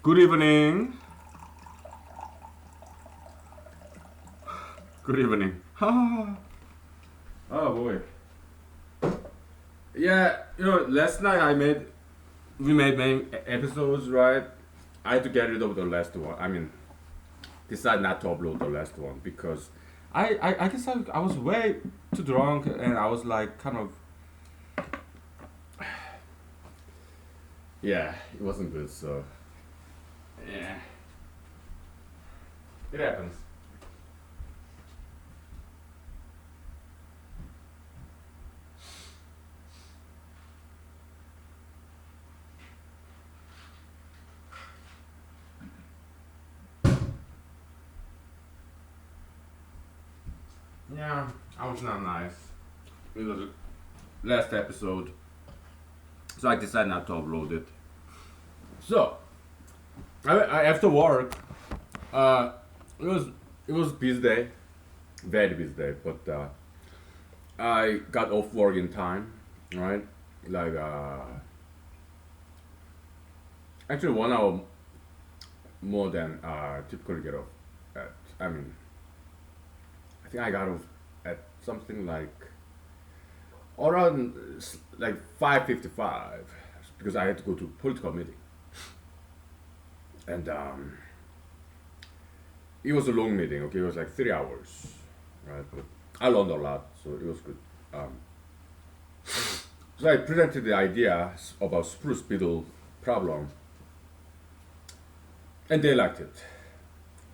Good evening. Good evening. oh boy. Yeah, last night we made many episodes, right? I had to get rid of the last one. I mean, decide not to upload the last one because I guess I was way too drunk and I was like kind of yeah, it wasn't good. So yeah, it happens. Yeah, I was not nice with the last episode, so I decided not to upload it. So after work, uh, it was it was busy day, very busy day, but I got off work in time, right? Like actually 1 hour more than typically get off at. I mean, I think I got off at something like around like 5:55 because I had to go to political meeting, and it was a long meeting. Okay, it was like 3 hours, right? But I learned a lot, so it was good. Um, so I presented the idea about spruce beetle problem, and they liked it,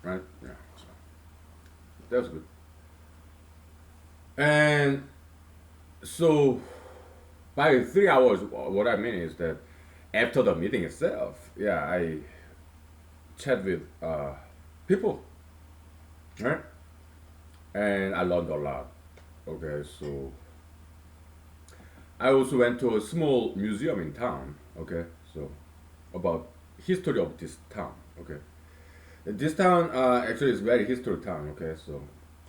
right? Yeah, so that was good. And so by 3 hours, what I mean is that after the meeting itself, yeah, I chat with people, right? And I learned a lot. Okay, so I also went to a small museum in town. Okay, so about history of this town. Okay, this town actually is very historic town. Okay, so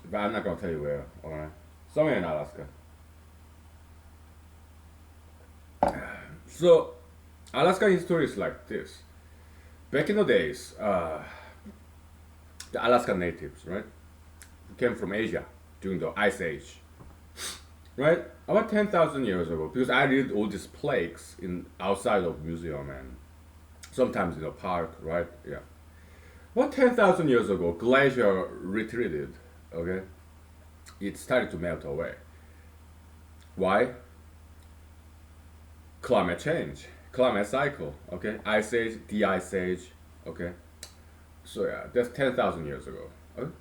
but I'm not gonna tell you where. Alright, somewhere in Alaska. So Alaska history is like this. Back in the days, the Alaska natives, right, who came from Asia during the Ice Age, right, about 10,000 years ago. Because I read all these plaques in outside of museum and sometimes in a park, right? Yeah. About 10,000 years ago, glacier retreated. Okay, it started to melt away. Why? Climate change, climate cycle. Okay, ice age, de-ice age. Okay, so yeah, that's 10,000 years ago. Okay?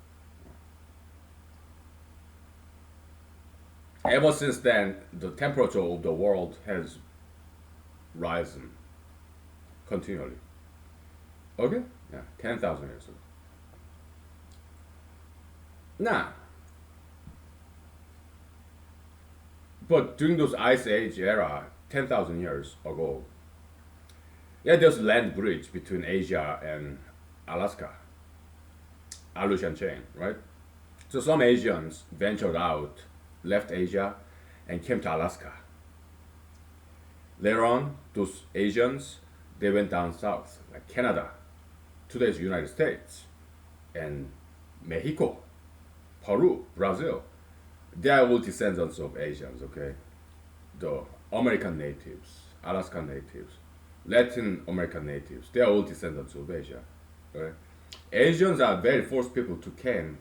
Ever since then, the temperature of the world has risen continually. Okay, yeah, 10,000 years ago. Now, but during those ice age era, 10,000 years ago, yeah, there's land bridge between Asia and Alaska, Aleutian chain, right? So some Asians ventured out, left Asia, and came to Alaska. Later on, those Asians they went down south, like Canada, today's United States, and Mexico, Peru, Brazil. They are all descendants of Asians. Okay, the American natives, Alaska natives, Latin American natives. They are all descendants of Asia. Okay? Asians are very first people to came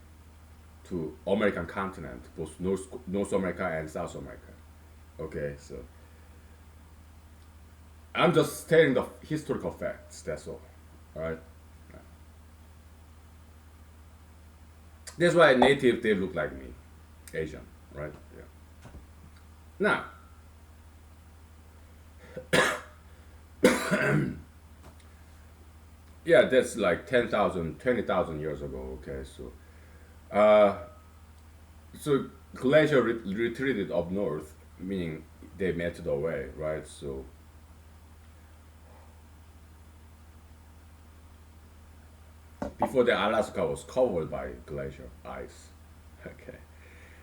to American continent, both North America and South America. Okay, so I'm just stating the historical facts. That's all. All right. That's why native they look like me, Asian, right? Yeah. Now, yeah, that's like 10,000, 20,000 years ago. Okay, so uh, so glacier retreated up north, meaning they melted away, right? So before that, Alaska was covered by glacier ice. Okay,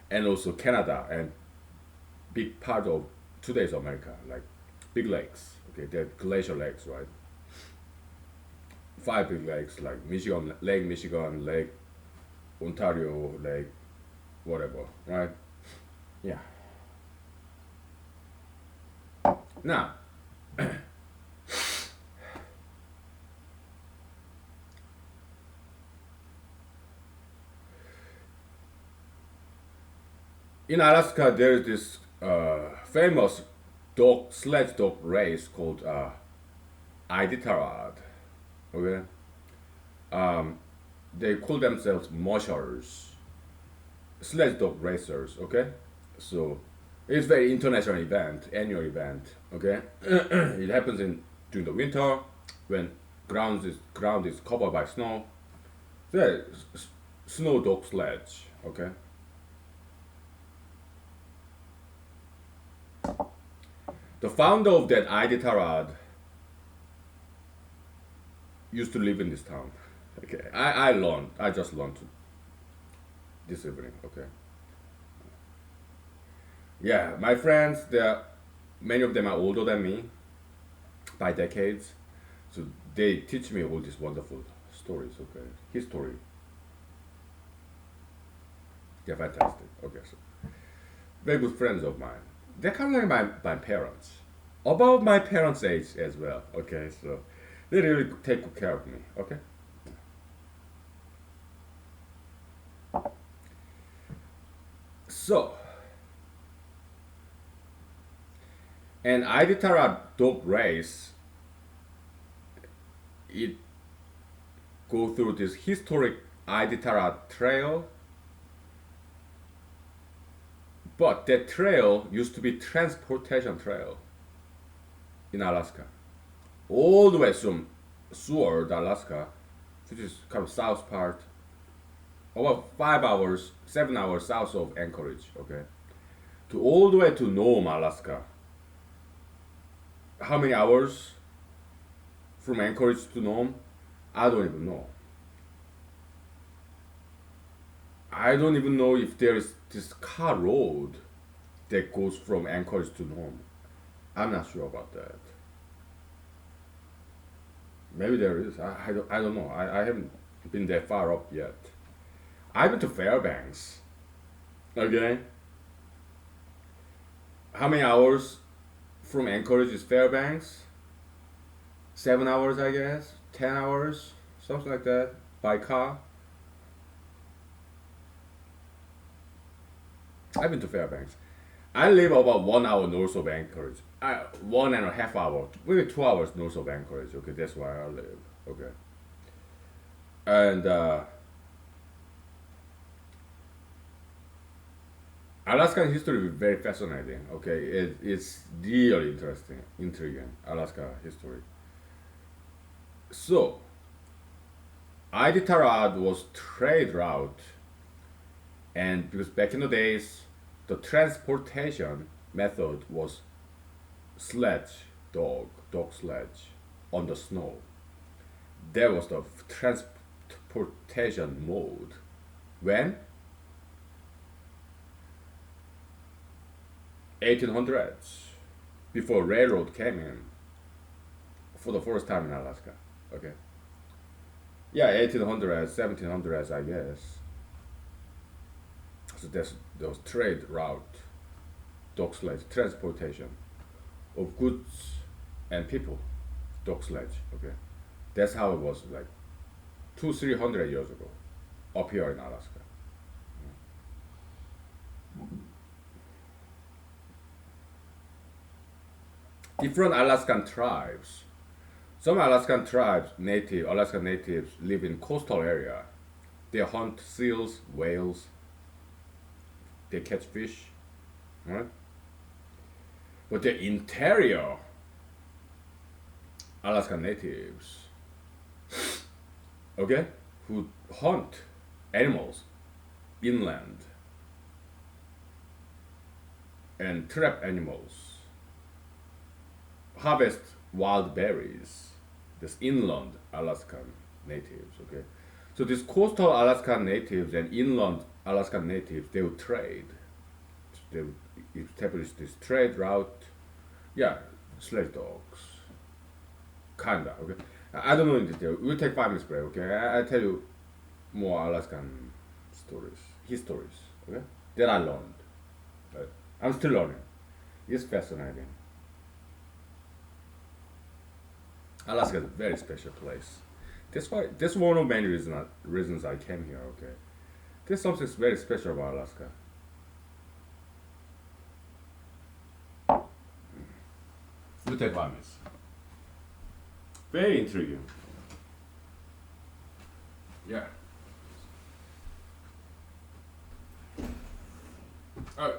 and also Canada and big part of today's America, like big lakes. Okay, they're glacial lakes, right? Five big lakes like Michigan, Lake Ontario, Lake whatever, right? Yeah. Now, in Alaska, there is this famous sledge dog race called Iditarod. Okay, they call themselves mushers, sledge dog racers. Okay, so it's very international event, annual event. Okay, it happens in during the winter when ground is covered by snow. So yeah, snow dog sledge. Okay, the founder of that Iditarod used to live in this town. Okay, I just learned this evening. Okay, yeah, my friends, many of them are older than me by decades, so they teach me all these wonderful stories. Okay, history, they're fantastic. Okay, so very good friends of mine. They're kind of like my parents, about my parents' age as well. Okay, so they really take good care of me. Okay, so an Iditarod dog race, it go through this historic Iditarod trail, but that trail used to be transportation trail in Alaska, all the way from Seward, Alaska, which is kind of south part, about 5 hours, 7 hours south of Anchorage, okay, to all the way to Nome, Alaska. How many hours from Anchorage to Nome? I don't even know. I don't even know if there is this car road that goes from Anchorage to Nome. I'm not sure about that. Maybe there is. I don't know. I haven't been that far up yet. I've been to Fairbanks. Okay. How many hours from Anchorage is Fairbanks? 7 hours, I guess. 10 hours, something like that, by car. I've been to Fairbanks. I live about 1 hour north of Anchorage. 1.5 hours, maybe 2 hours north of Anchorage. Okay, that's where I live. Okay, and Alaskan history is very fascinating. Okay, it's really interesting, intriguing. Alaska history. So, Iditarod was trade route, and because back in the days, the transportation method was sledge, dog sledge on the snow. That was the transportation mode. When 1800s, before railroad came in for the first time in Alaska. Okay. Yeah, 1800s, 1700s, I guess. So there was trade route, dog sledge, transportation of goods and people, dog sledge. Okay, that's how it was like 200-300 years ago, up here in Alaska. Different Alaskan tribes. Some Alaskan natives live in coastal area. They hunt seals, whales. They catch fish, right? But the interior Alaskan natives, okay, who hunt animals inland and trap animals, harvest wild berries. This inland Alaskan natives, okay. So these coastal Alaskan natives and inland Alaskan natives, they would trade. They would establish this trade route. Yeah, sled dogs, kinda. Okay, I don't know in detail. We'll take 5 minutes break. Okay, I'll tell you more Alaskan stories, histories. Okay, that I learned. Right? I'm still learning. It's fascinating. Alaska is a very special place. That's one of many reasons I came here. Okay, there's something very special about Alaska. We'll take 5 minutes. Very intriguing. Yeah. All right.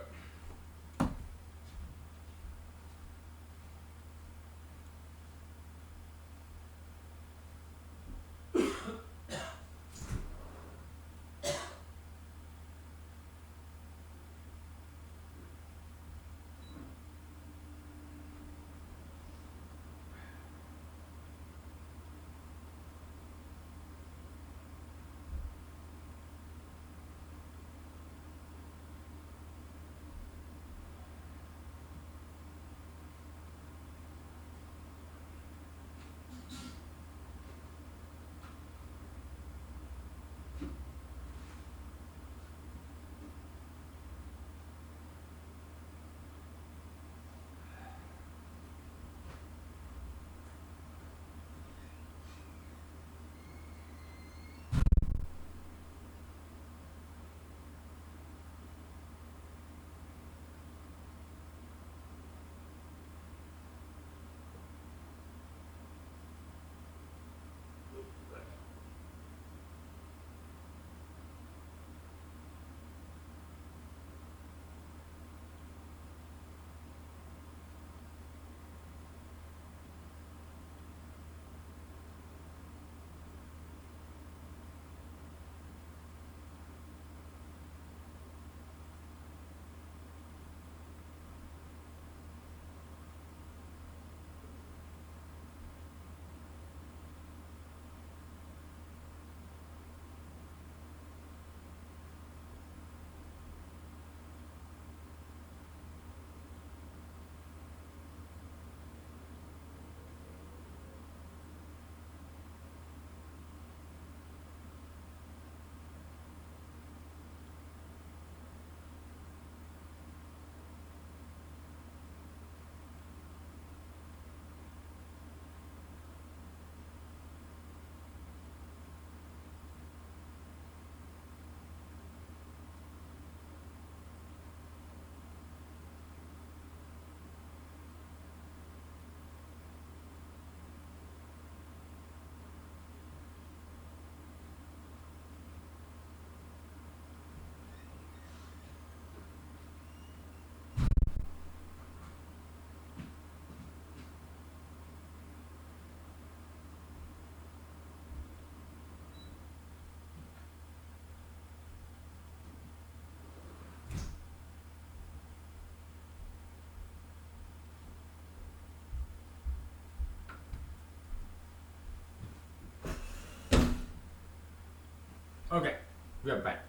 Okay, we are back.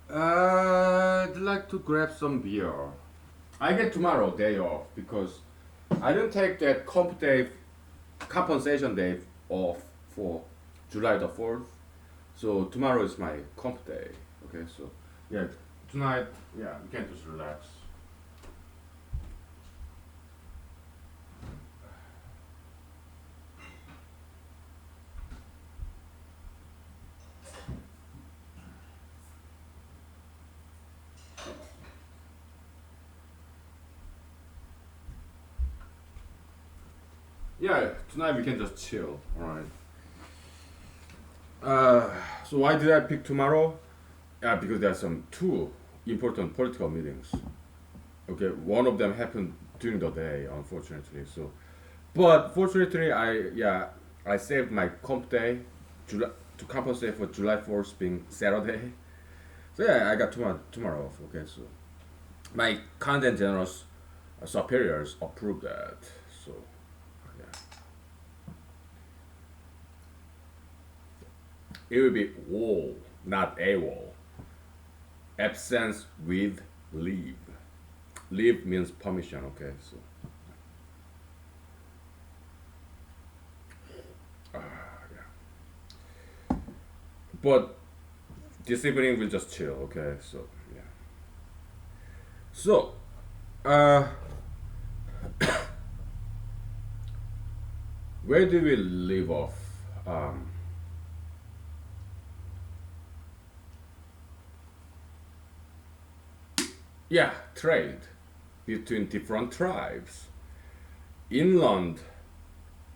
I'd like to grab some beer. I get tomorrow day off because I didn't take that compensation day off for July the 4th. So tomorrow is my comp day. Okay, so yeah, tonight, yeah, we can just relax. Yeah, tonight we can just chill. Alright. Uh, so why did I pick tomorrow? Yeah, because there are some two important political meetings. Okay, one of them happened during the day, unfortunately. So, but fortunately, I saved my comp day July, to compensate for July 4th being Saturday. So yeah, I got tomorrow off. Okay, so my kind and generous superiors approved that. So yeah, it will be wall, not a wall. Absence with leave. Leave means permission. Okay, so yeah. But this evening we'll just chill. Okay, so yeah. So uh, where do we leave off? Um, yeah, trade between different tribes. Inland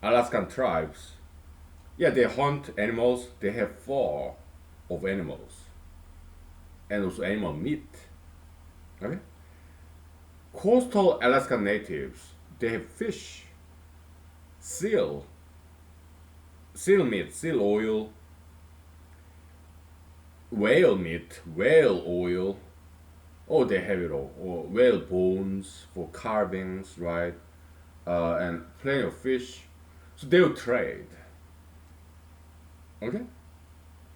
Alaskan tribes, yeah, they hunt animals. They have fur of animals and also animal meat. Okay. Coastal Alaskan natives, they have fish, seal, seal meat, seal oil, whale meat, whale oil. Oh, they have it all. Or whale bones for carvings, right? And plenty of fish. So they will trade. Okay.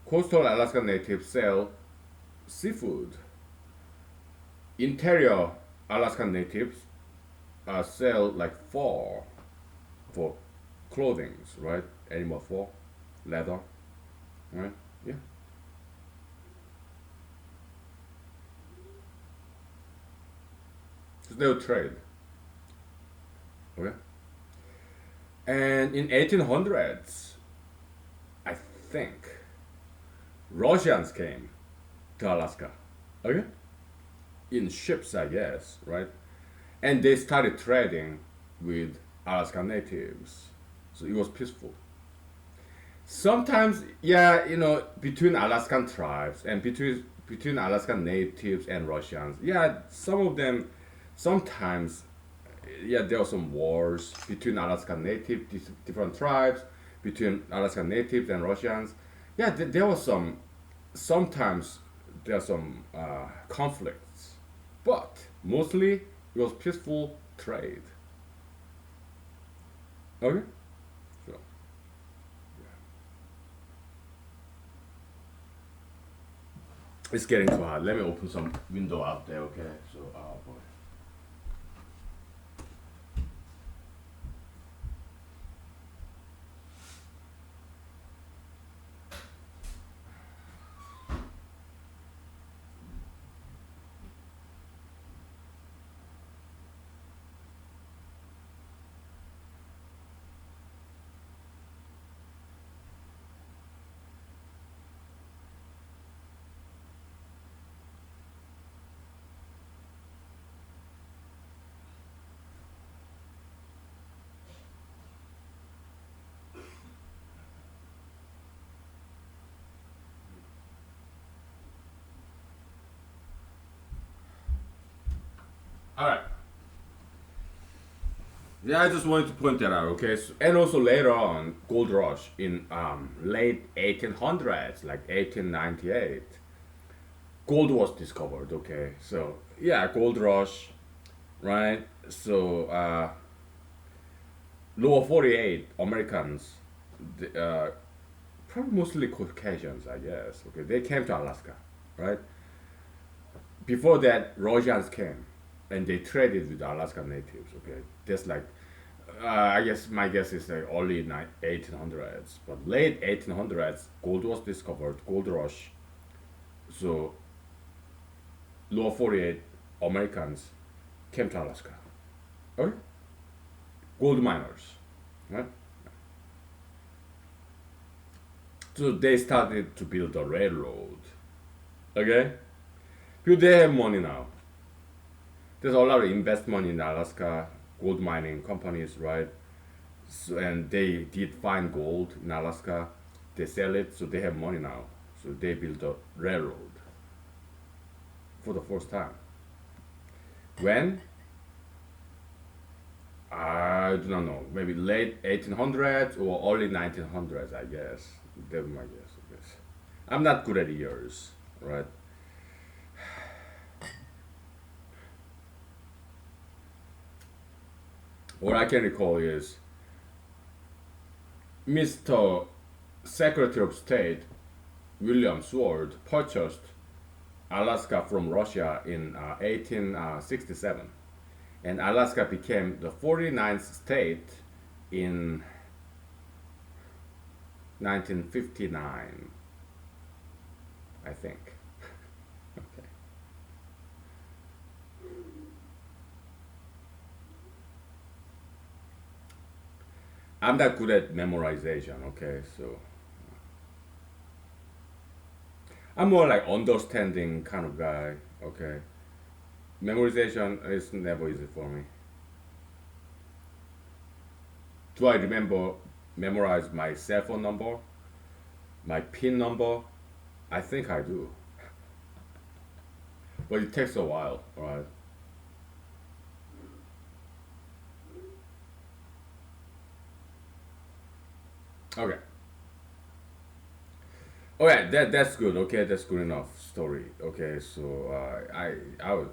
Coastal Alaskan natives sell seafood. Interior Alaskan natives sell like fur for clothing, right? Animal fur, leather, right? Yeah. So they will trade. Okay. And in 1800s, I think Russians came to Alaska. Okay. In ships, I guess, right? And they started trading with Alaskan natives. So it was peaceful. Sometimes, yeah, between Alaskan tribes and between Alaskan natives and Russians, yeah, some of them, sometimes, yeah, there were some wars between Alaskan native different tribes, between Alaskan natives and Russians. Yeah, there was some. Sometimes there are some conflicts, but mostly it was peaceful trade. Okay, so it's getting too hot. Let me open some window out there. Okay, so boy. All right. Yeah, I just wanted to point that out, okay? So, and also later on, gold rush in late 1800s, like 1898, gold was discovered, okay? So, yeah, gold rush, right? So, lower 48 Americans, probably mostly Caucasians, I guess, okay? They came to Alaska, right? Before that, Russians came and they traded with the Alaskan natives, okay? That's like I guess my guess is like early 1800s, but late 1800s, gold was discovered, gold rush. So lower 48 Americans came to Alaska. Okay, gold miners, right? So they started to build a railroad. Okay, because they have money now. There's a lot of investment in Alaska, gold mining companies, right? So, and they did find gold in Alaska. They sell it, so they have money now. So they built a railroad for the first time. When? I do not know. Maybe late 1800s or early 1900s, I guess. That's my guess. I guess. I'm not good at years, right? What I can recall is Mr. Secretary of State William Sword purchased Alaska from Russia in 1867. and Alaska became the 49th state in 1959, I think. Okay. I'm not good at memorization, okay? So I'm more like understanding kind of guy, okay? Memorization is never easy for me. Do I memorize my cell phone number, my PIN number? I think I do, but it takes a while, right? Okay. All right, that's good. Okay, that's good enough story. Okay, so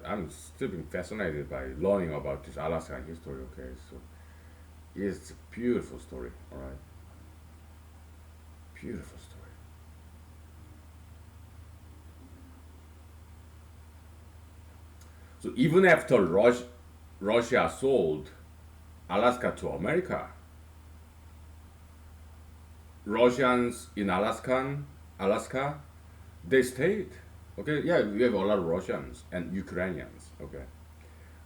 I'm still being fascinated by learning about this Alaskan history. Okay, so it's a beautiful story. All right, beautiful story. So even after Russia sold Alaska to America, Russians in Alaska, they stayed. Okay, yeah, we have a lot of Russians and Ukrainians. Okay,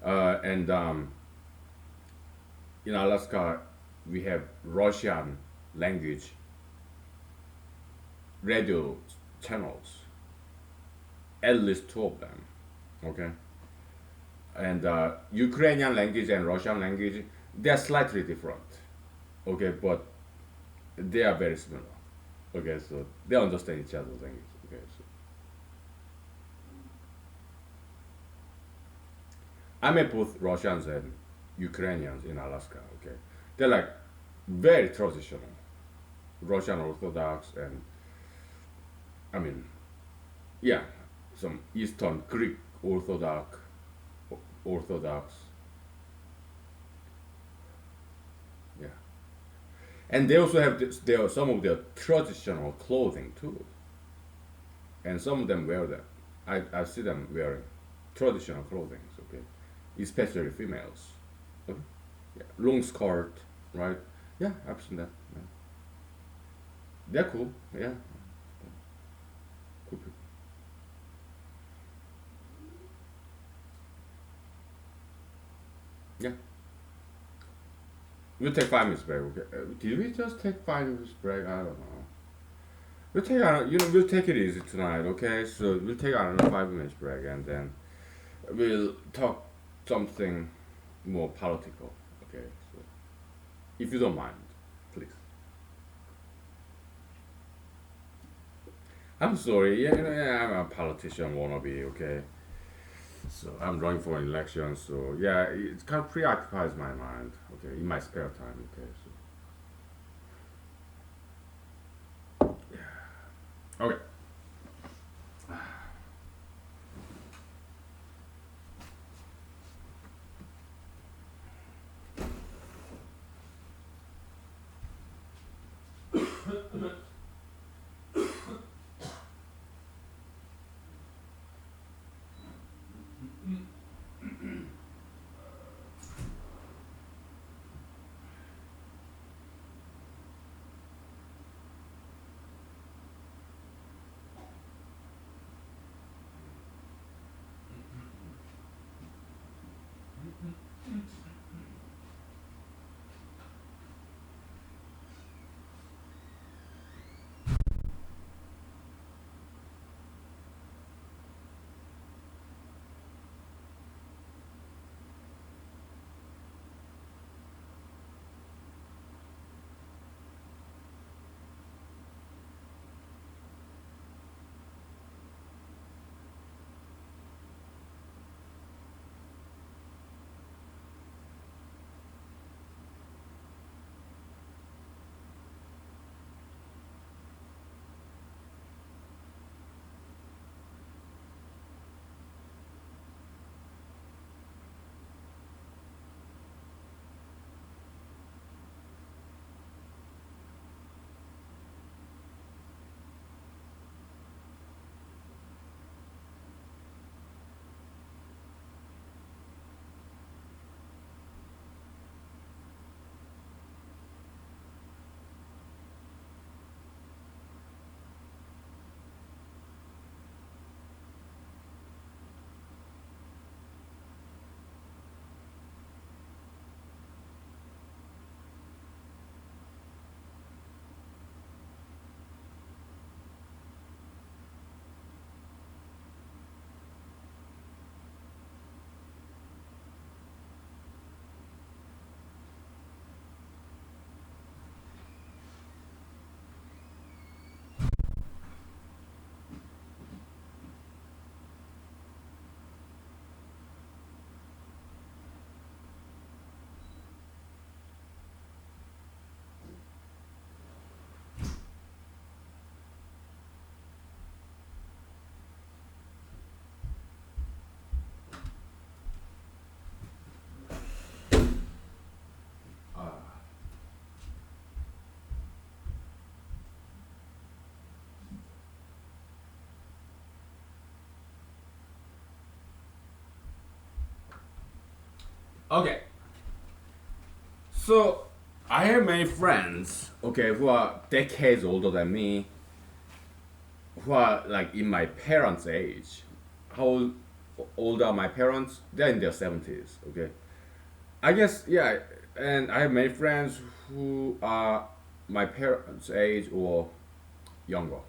and in Alaska, we have Russian language radio channels, at least two of them. Okay, and Ukrainian language and Russian language, they are slightly different. Okay, but they are very similar. Okay, so they understand each other's language. Okay, so I met both Russians and Ukrainians in Alaska. Okay, they're like very traditional, Russian Orthodox, and I mean, yeah, some Eastern Greek Orthodox, yeah, and they also have some of their traditional clothing too, and some of them wear that. I see them wearing traditional clothing. Okay, especially females. Okay? Yeah, long skirt, right? Yeah, I've seen that. Yeah. They're cool. Yeah, cool people. Yeah, we'll take 5 minutes break. Okay. Did we just take 5 minutes break? I don't know. We'll take it easy tonight. Okay, so we'll take another 5 minutes break, and then we'll talk something more political. Okay, so if you don't mind, please. I'm sorry. Yeah, yeah, I'm a politician wannabe. Okay, so I'm running for an election. So yeah, it kind of preoccupies my mind. Okay, in my spare time. Okay, so okay. Okay, so I have many friends, okay, who are decades older than me, who are like in my parents' age. How old are my parents? They're in their 70s, okay? I guess, yeah, and I have many friends who are my parents' age or younger,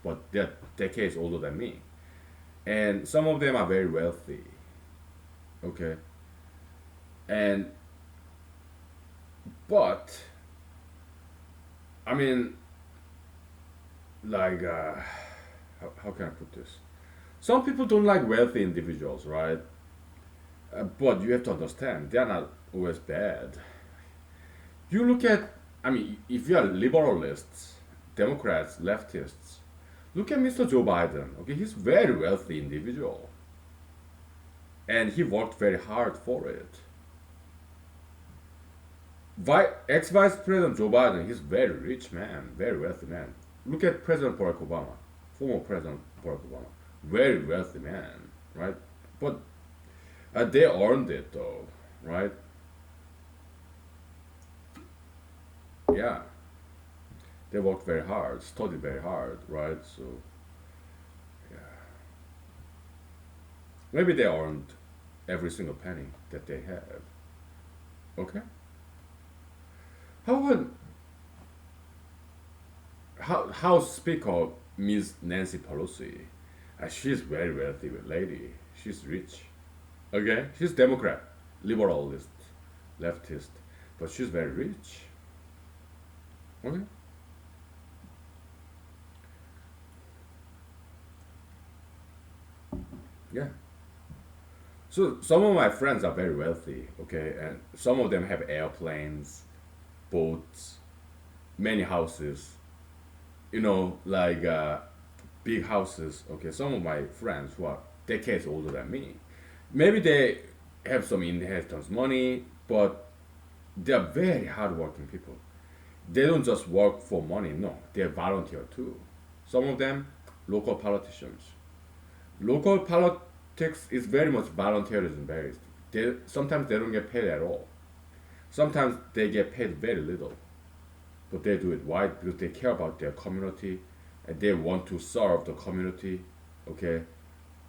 but they're decades older than me. And some of them are very wealthy, okay? And, but, I mean, like, how can I put this? Some people don't like wealthy individuals, right? But you have to understand, they are not always bad. You look at, I mean, if you are liberalists, Democrats, leftists, look at Mr. Joe Biden. Okay, he's a very wealthy individual, and he worked very hard for it. Ex-Vice President Joe Biden, he's very rich man, very wealthy man. Look at President Barack Obama, former President Barack Obama, very wealthy man, right? But they earned it though, right? Yeah, they worked very hard, studied very hard, right? So yeah, maybe they earned every single penny that they have. Okay. How about House Speaker Miss Nancy Pelosi? She's very wealthy lady. She's rich. Okay, she's Democrat, liberalist, leftist, but she's very rich. Okay. Yeah. So some of my friends are very wealthy. Okay, and some of them have airplanes, boats, many houses. Like big houses. Okay, some of my friends who are decades older than me, maybe they have some inheritance money, but they are very hardworking people. They don't just work for money. No, they volunteer too. Some of them, local politicians. Local politics is very much volunteerism based. Sometimes they don't get paid at all. Sometimes they get paid very little, but they do it. Why? Because they care about their community and they want to serve the community. Okay,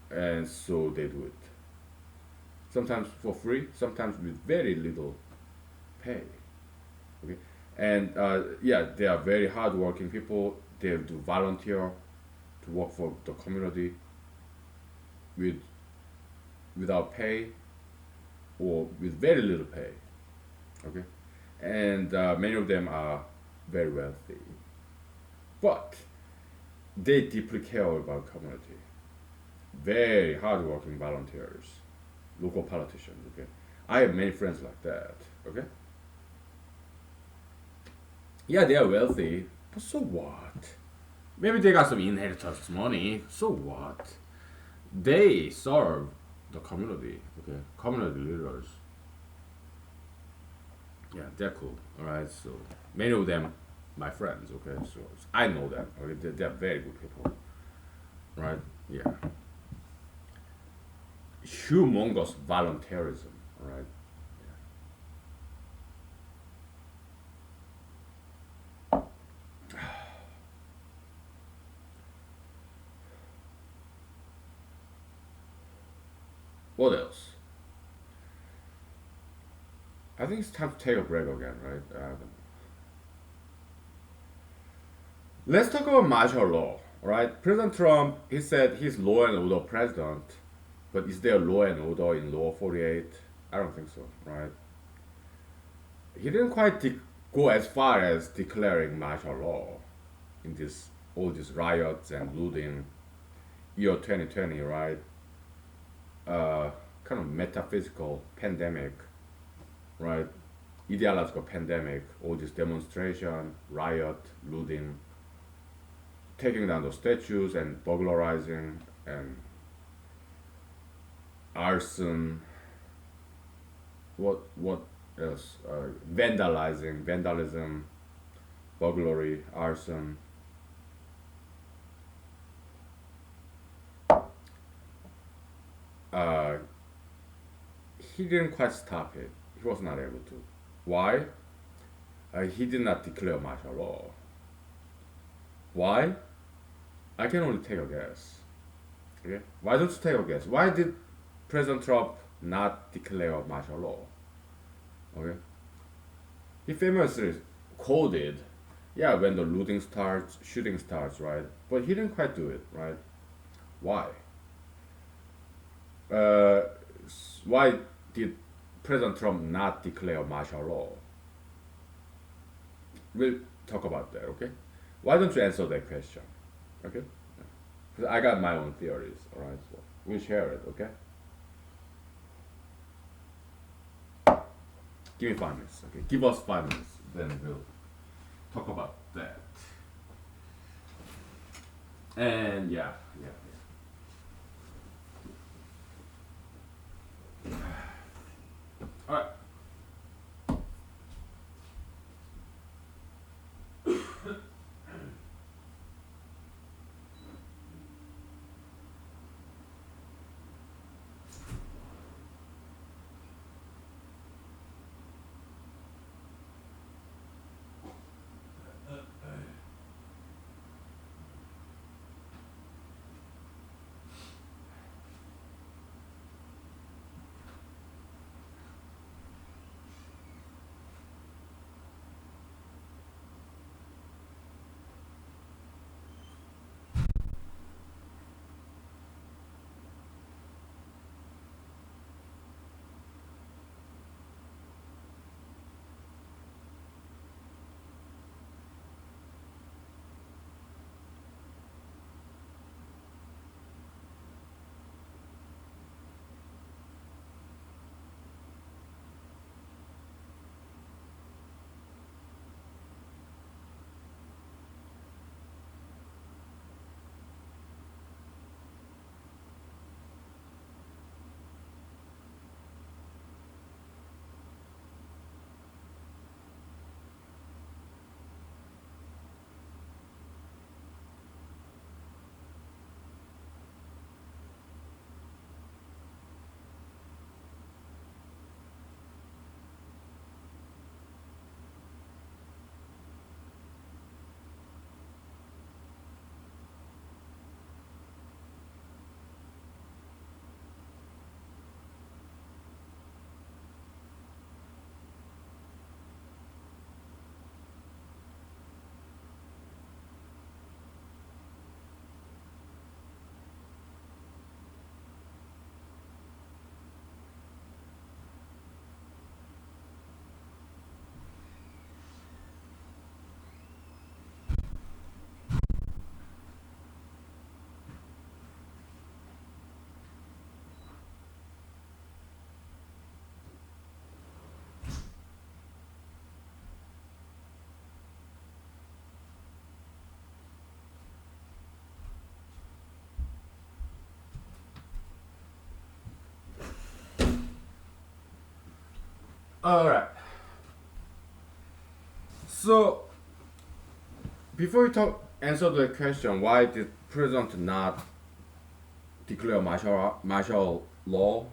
and so they do it. Sometimes for free, sometimes with very little pay. Okay, and yeah, they are very hardworking people. They do volunteer to work for the community with without pay or with very little pay. Okay, and many of them are very wealthy, but they deeply care about community. Very hardworking volunteers, local politicians. Okay, I have many friends like that. Okay, yeah, they are wealthy, but so what? Maybe they got some inheritance money. So what? They serve the community. Okay, community leaders. Yeah, they're cool. All right, so many of them, my friends. Okay, so I know them. Okay, they're very good people. Right? Yeah. Humongous volunteerism. All right. What else? I think it's time to take a break again, right? Let's talk about martial law. All right. President Trump, he said he's law and order president, but is there law and order in Law 48? I don't think so, right? He didn't quite go as far as declaring martial law in this all these riots and looting year 2020, right? Kind of metaphysical pandemic, right? Ideological pandemic, all this demonstration, riot, looting, taking down the statues and burglarizing and arson. What else? Vandalism, burglary, arson. Uh, he didn't quite stop it. He was not able to. Why? He did not declare martial law. Why? I can only take a guess. Okay? Why don't you take a guess? Why did President Trump not declare martial law? Okay? He famously quoted, yeah, when the looting starts, shooting starts, right? But he didn't quite do it, right? Why? Uh, why did President Trump not declare martial law? We'll talk about that, okay? Why don't you answer that question, okay? Because I got my own theories, all right? So we'll share it, okay? Give me 5 minutes, okay? Give us 5 minutes, then we'll talk about that. And yeah. All right. All right. So before we talk, answer the question, why did President not declare martial law?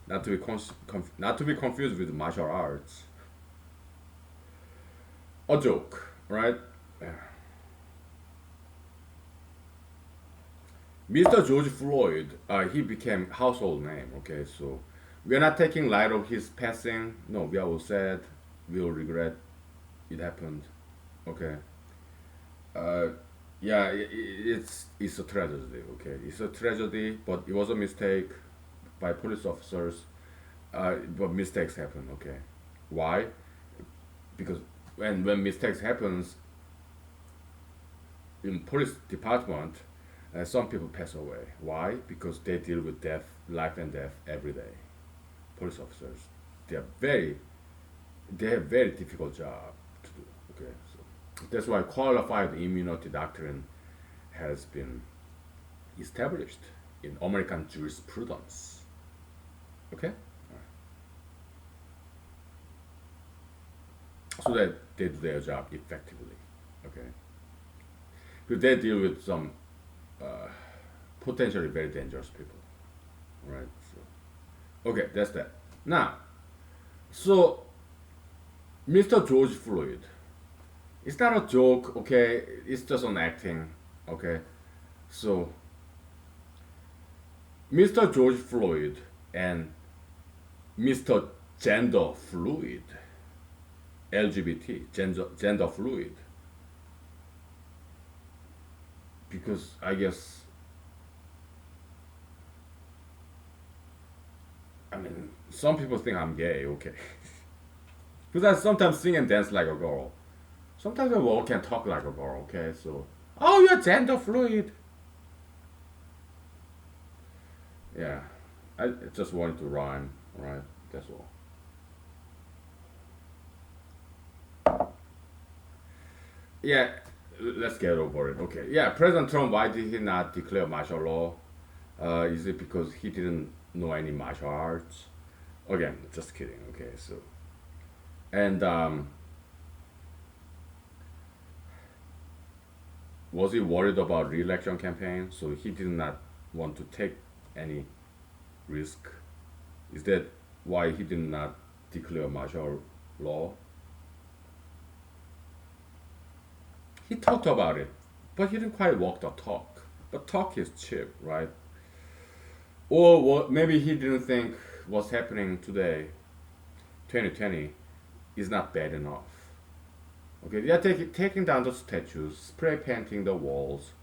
Not to be not to be confused with martial arts. A joke, right? Mr. George Floyd, he became household name. Okay, so we are not taking light of his passing. No, we are all sad. We will regret it happened. Okay. Uh, yeah, it's a tragedy. Okay, it's a tragedy, but it was a mistake by police officers. But mistakes happen. Okay, why? Because when mistakes happens in police department, some people pass away. Why? Because they deal with death, life and death every day. Police officers, they are very, they have very difficult job to do. Okay, so that's why qualified immunity doctrine has been established in American jurisprudence. Okay, so that they do their job effectively. Okay, because they deal with some uh, potentially very dangerous people. Right. So, okay, that's that. Now, so Mr. George Floyd, it's not a joke, okay? It's just an acting, okay? So Mr. George Floyd and Mr. Gender Fluid, LGBT, gender fluid, because I guess, I mean, some people think I'm gay, okay? Because I sometimes sing and dance like a girl. Sometimes I walk and talk like a girl, okay? So, oh, you're gender fluid. Yeah, I just wanted to rhyme, right? That's all. Yeah, let's get over it. Okay. Yeah, President Trump, why did he not declare martial law? Is it because he didn't know any martial arts? Again, just kidding. Okay, so and was he worried about re-election campaign? So he did not want to take any risk. Is that why he did not declare martial law? He talked about it, but he didn't quite walk the talk. But talk is cheap, right? Or what? Maybe he didn't think what's happening today, 2020, is not bad enough. Okay, they are taking down the statues, spray painting the walls,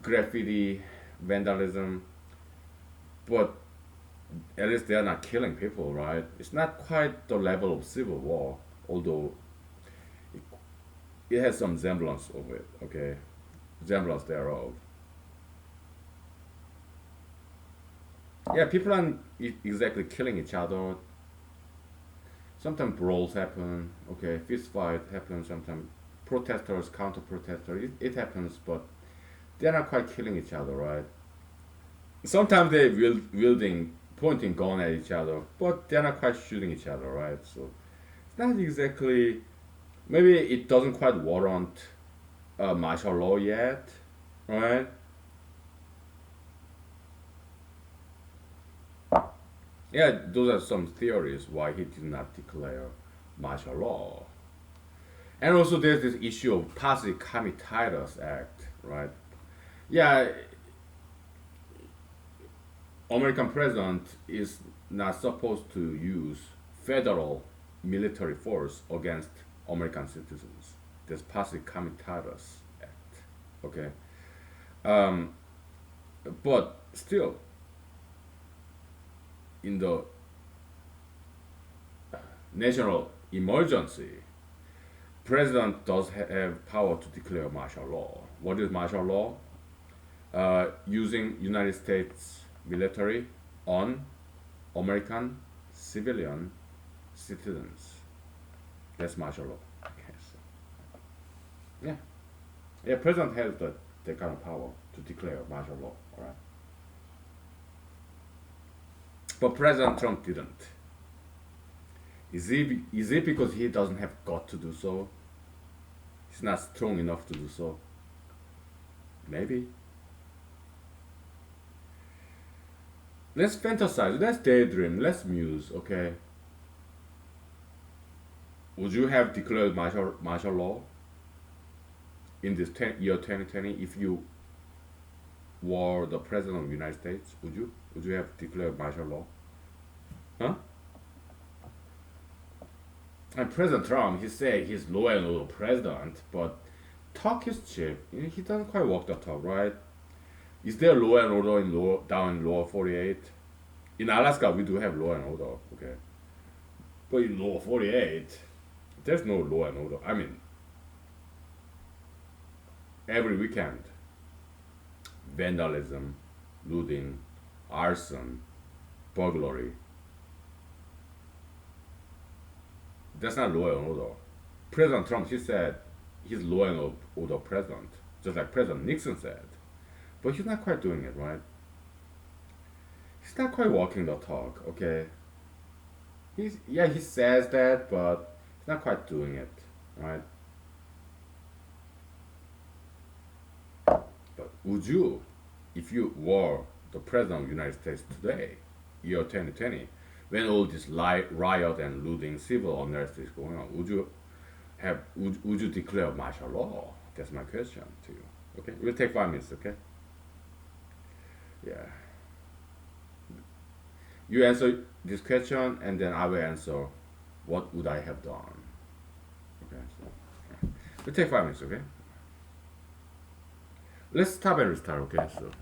graffiti, vandalism, but at least they are not killing people, right? It's not quite the level of civil war, although it has some semblance of it, okay? Semblance thereof. Yeah, people aren't exactly killing each other. Sometimes brawls happen, okay? Fist fight happens sometimes. Protesters, counter protesters, it happens, but they're not quite killing each other, right? Sometimes they're wielding, pointing gun at each other, but they're not quite shooting each other, right? So it's not exactly. Maybe it doesn't quite warrant martial law yet, right? Yeah, those are some theories why he did not declare martial law. And also, there's this issue of Posse Comitatus Act, right? Yeah, American president is not supposed to use federal military force against American citizens. There's Posse Comitatus Act, okay? Um, but still, in the national emergency, president does have power to declare martial law. What is martial law? Using United States military on American civilian citizens. That's martial law. Okay, so, yeah, yeah. President has that kind of power to declare martial law. All right, but President Trump didn't. Is it because he doesn't have got to do so? He's not strong enough to do so. Maybe. Let's fantasize. Let's daydream. Let's muse. Okay. Would you have declared martial law in this year 2020 if you were the president of the United States? Would you? Would you have declared martial law? Huh? And President Trump, he said he's law and order president, but talk is cheap. He doesn't quite walk the talk, right? Is there law and order down in lower 48? In Alaska, we do have law and order, okay? But in lower 48, there's no law and order. I mean, every weekend, vandalism, looting, arson, burglary. That's not law and order. President Trump, he said he's law and order president, just like President Nixon said. But he's not quite doing it, right? He's not quite walking the talk, okay? He says that, but he's not quite doing it, right? But would you, if you were the president of the United States today, year 2020, when all this riot and looting, civil unrest is going on, would you declare martial law? That's my question to you. Okay, we'll take 5 minutes. Okay. Yeah. You answer this question, and then I will answer. What would I have done? Okay. So we'll take 5 minutes. Okay. Let's stop and restart. Okay. So.